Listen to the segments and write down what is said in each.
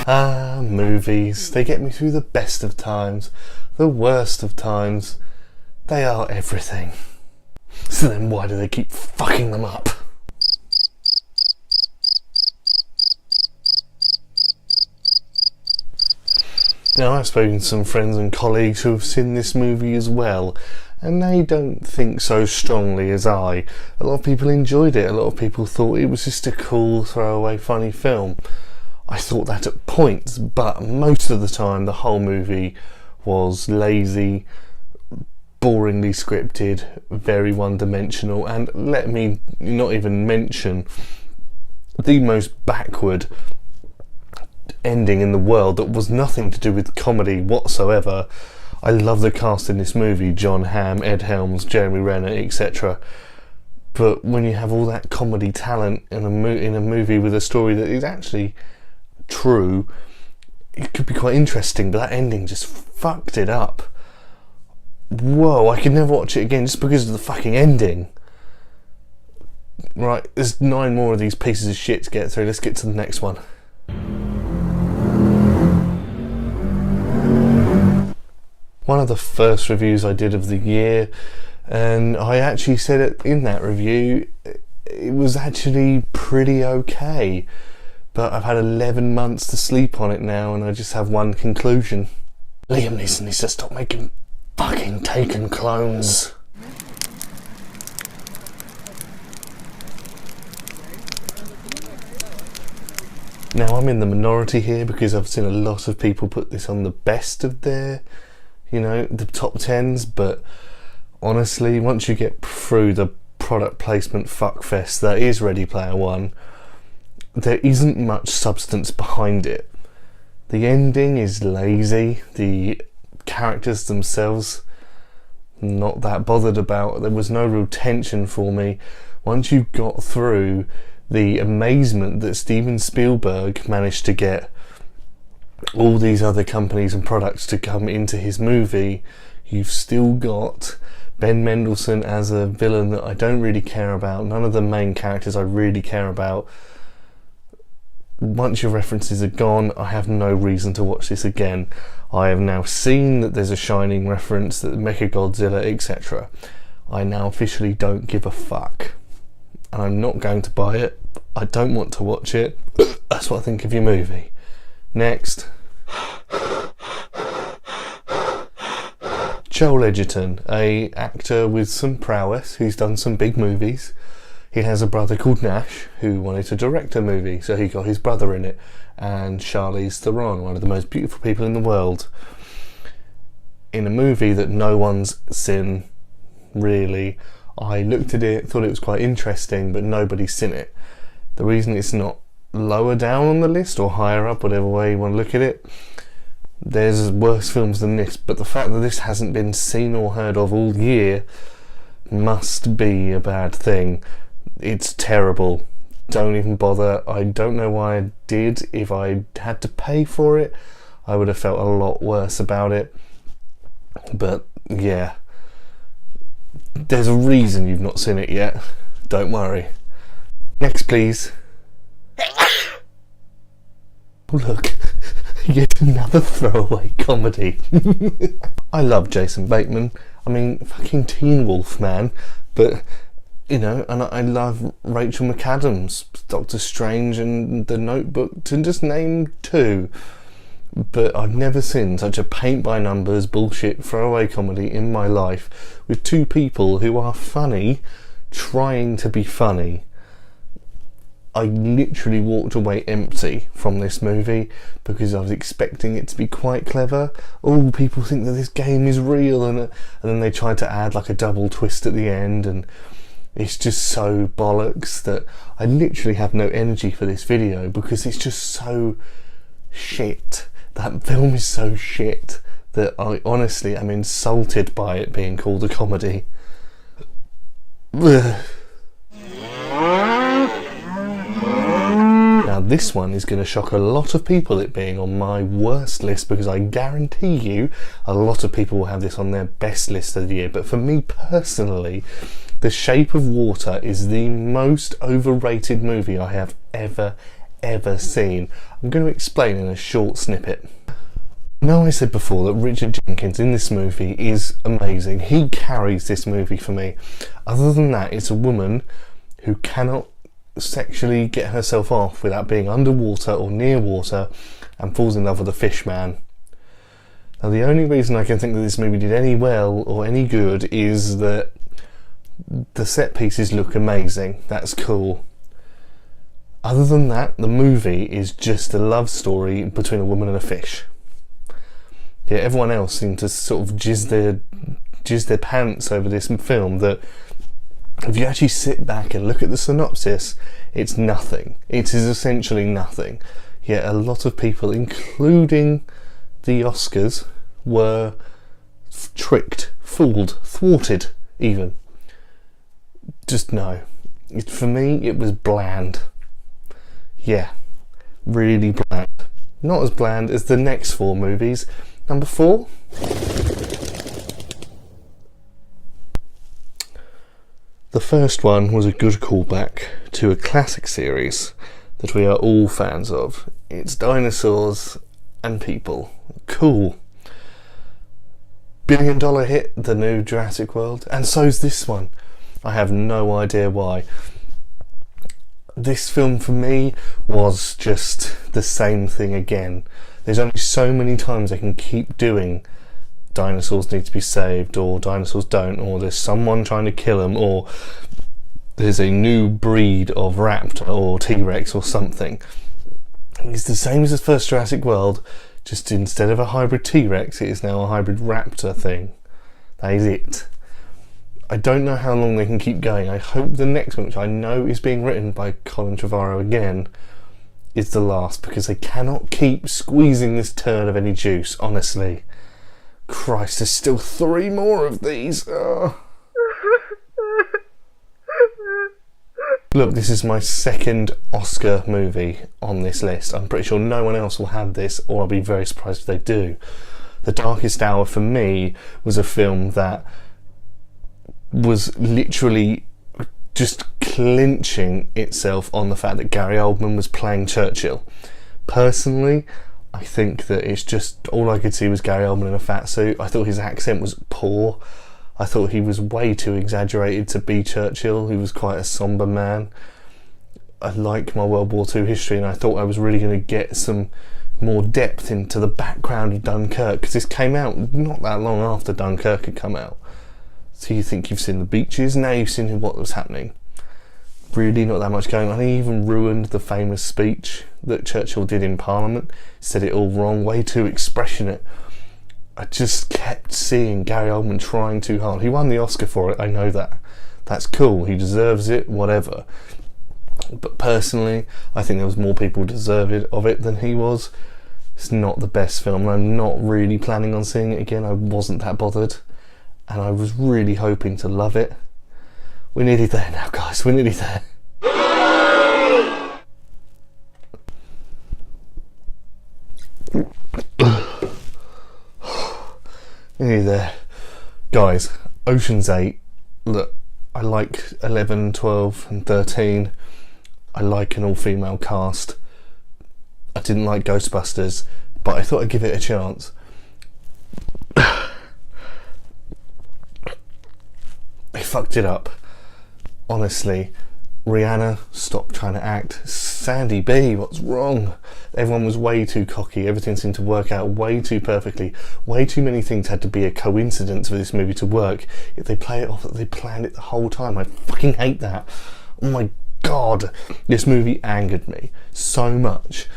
Ah, movies. They get me through the best of times, the worst of times. They are everything. So then why do they keep fucking them up? Now, I've spoken to some friends and colleagues who have seen this movie as well, and they don't think so strongly as I. A lot of people enjoyed it, a lot of people thought it was just a cool, throwaway, funny film. I thought that at points, but most of the time the whole movie was lazy, boringly scripted, very one-dimensional, and let me not even mention the most backward ending in the world that was nothing to do with comedy whatsoever. I love the cast in this movie: John Hamm, Ed Helms, Jeremy Renner, etc. But when you have all that comedy talent in a movie with a story that is actually true, it could be quite interesting, but that ending just fucked it up. Whoa, I could never watch it again just because of the fucking ending. Right, there's 9 more of these pieces of shit to get through. Let's get to the next one. One of the first reviews I did of the year, and I actually said it in that review, it was actually pretty okay, but I've had 11 months to sleep on it now, and I just have one conclusion: Liam Neeson needs to stop making fucking Taken clones. Now, I'm in the minority here because I've seen a lot of people put this on the best of their, the top 10s, but honestly, once you get through the product placement fuckfest that is Ready Player One, there isn't much substance behind it. The ending is lazy, the characters themselves not that bothered about. There was no real tension for me. Once you got through the amazement that Steven Spielberg managed to get all these other companies and products to come into his movie, you've still got Ben Mendelsohn as a villain that I don't really care about. None of the main characters I really care about. Once your references are gone, I have no reason to watch this again. I have now seen that there's a Shining reference, that Mechagodzilla, etc. I now officially don't give a fuck, and I'm not going to buy it. I don't want to watch it. That's what I think of your movie. Next. Joel Edgerton, a actor with some prowess who's done some big movies. He has a brother called Nash who wanted to direct a movie, so he got his brother in it, and Charlize Theron, one of the most beautiful people in the world, in a movie that no one's seen, really. I looked at it, thought it was quite interesting, but nobody's seen it. The reason it's not lower down on the list or higher up, whatever way you want to look at it, there's worse films than this, but the fact that this hasn't been seen or heard of all year must be a bad thing. It's terrible. Don't even bother. I don't know why I did. If I had to pay for it, I would have felt a lot worse about it. But yeah, there's a reason you've not seen it yet. Don't worry. Next, please. Oh, look, yet another throwaway comedy. I love Jason Bateman. I mean, fucking Teen Wolf, man. But, and I love Rachel McAdams, Doctor Strange and The Notebook, to just name 2. But I've never seen such a paint-by-numbers bullshit throwaway comedy in my life, with 2 people who are funny trying to be funny. I literally walked away empty from this movie because I was expecting it to be quite clever. Oh, people think that this game is real, and then they tried to add like a double twist at the end, and it's just so bollocks that I literally have no energy for this video because it's just so shit. That film is so shit that I honestly am insulted by it being called a comedy. Now this one is going to shock a lot of people, it being on my worst list, because I guarantee you a lot of people will have this on their best list of the year. But for me personally, The Shape of Water is the most overrated movie I have ever ever seen. I'm going to explain in a short snippet. Now, I said before that Richard Jenkins in this movie is amazing. He carries this movie for me. Other than that, it's a woman who cannot sexually get herself off without being underwater or near water and falls in love with a fish man. Now, the only reason I can think that this movie did any well or any good is that the set pieces look amazing. That's cool. Other than that, the movie is just a love story between a woman and a fish. Yeah, everyone else seemed to sort of jizz their pants over this film, that if you actually sit back and look at the synopsis, it's nothing. It is essentially nothing. Yet a lot of people, including the Oscars, were tricked, fooled, thwarted even. Just no. For me, it was bland. Yeah, really bland. Not as bland as the next 4 movies. Number 4. The first one was a good callback to a classic series that we are all fans of. It's dinosaurs and people. Cool. $1 billion hit, the new Jurassic World, and so's this one. I have no idea why. This film for me was just the same thing again. There's only so many times they can keep doing dinosaurs need to be saved, or dinosaurs don't, or there's someone trying to kill them, or there's a new breed of raptor or T-Rex or something. It's the same as the first Jurassic World, just instead of a hybrid T-Rex, it is now a hybrid raptor thing. That is it. I don't know how long they can keep going. I hope the next one, which I know is being written by Colin Trevorrow again, is the last, because they cannot keep squeezing this turd of any juice, honestly. Christ, there's still 3 more of these. Ugh. Look, this is my second Oscar movie on this list. I'm pretty sure no one else will have this, or I'll be very surprised if they do. The Darkest Hour, for me, was a film that was literally just clinching itself on the fact that Gary Oldman was playing Churchill. Personally, I think that it's just, all I could see was Gary Oldman in a fat suit. I thought his accent was poor. I thought he was way too exaggerated to be Churchill. He was quite a sombre man. I like my World War II history, and I thought I was really going to get some more depth into the background of Dunkirk, because this came out not that long after Dunkirk had come out. So you think you've seen the beaches, now you've seen what was happening. Really not that much going on. He even ruined the famous speech that Churchill did in Parliament. Said it all wrong, way too expressionate. I just kept seeing Gary Oldman trying too hard. He won the Oscar for it, I know that. That's cool, he deserves it, whatever. But personally, I think there was more people deserved of it than he was. It's not the best film, and I'm not really planning on seeing it again. I wasn't that bothered, and I was really hoping to love it. We're nearly there now, guys, we're nearly there. Nearly there. Guys, Ocean's 8, look, I like 11, 12 and 13. I like an all-female cast. I didn't like Ghostbusters, but I thought I'd give it a chance. They fucked it up. Honestly, Rihanna, stop trying to act. Sandy B, what's wrong? Everyone was way too cocky. Everything seemed to work out way too perfectly. Way too many things had to be a coincidence for this movie to work. If they play it off that they planned it the whole time, I fucking hate that. Oh my god, this movie angered me so much.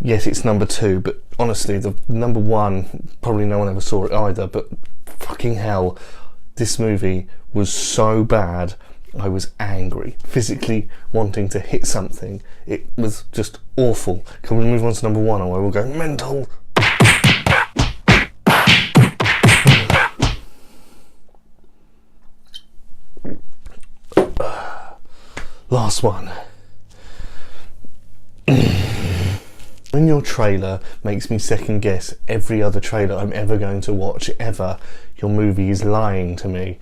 Yes, it's number 2, but honestly, the number 1, probably no one ever saw it either, but fucking hell, this movie was so bad. I was angry, physically wanting to hit something. It was just awful. Can we move on to number 1, or I will go mental? Last one. When your trailer makes me second guess every other trailer I'm ever going to watch ever, your movie is lying to me.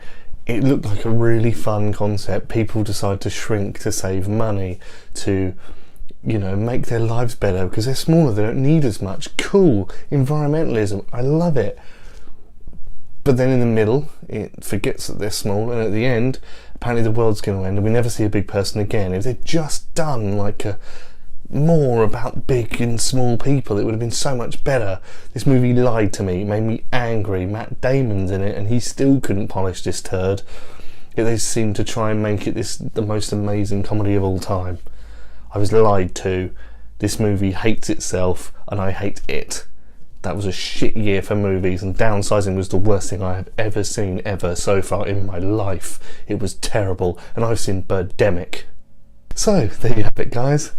It looked like a really fun concept. People decide to shrink to save money, to you know, make their lives better because they're smaller, they don't need as much. Cool. Environmentalism, I love it. But then in the middle, it forgets that they're small, and at the end, apparently the world's going to end and we never see a big person again. If they'd just done like more about big and small people, it would have been so much better. This movie lied to me, it made me angry. Matt Damon's in it and he still couldn't polish this turd. Yet they seem to try and make it the most amazing comedy of all time. I was lied to. This movie hates itself and I hate it. That was a shit year for movies, and downsizing was the worst thing I have ever seen ever so far in my life. It was terrible, and I've seen Birdemic. So, there you have it, guys.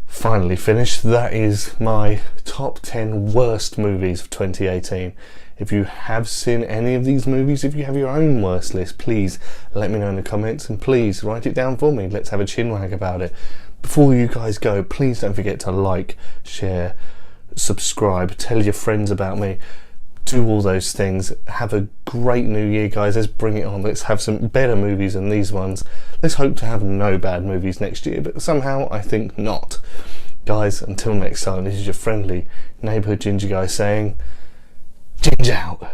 Finally finished. That is my top 10 worst movies of 2018. If you have seen any of these movies, if you have your own worst list, please let me know in the comments, and please write it down for me. Let's have a chinwag about it. Before you guys go, please don't forget to like, share, subscribe, tell your friends about me, do all those things. Have a great new year, guys. Let's bring it on. Let's have some better movies than these ones. Let's hope to have no bad movies next year, but somehow I think not. Guys, until next time, this is your friendly neighbourhood ginger guy saying, Ginge out.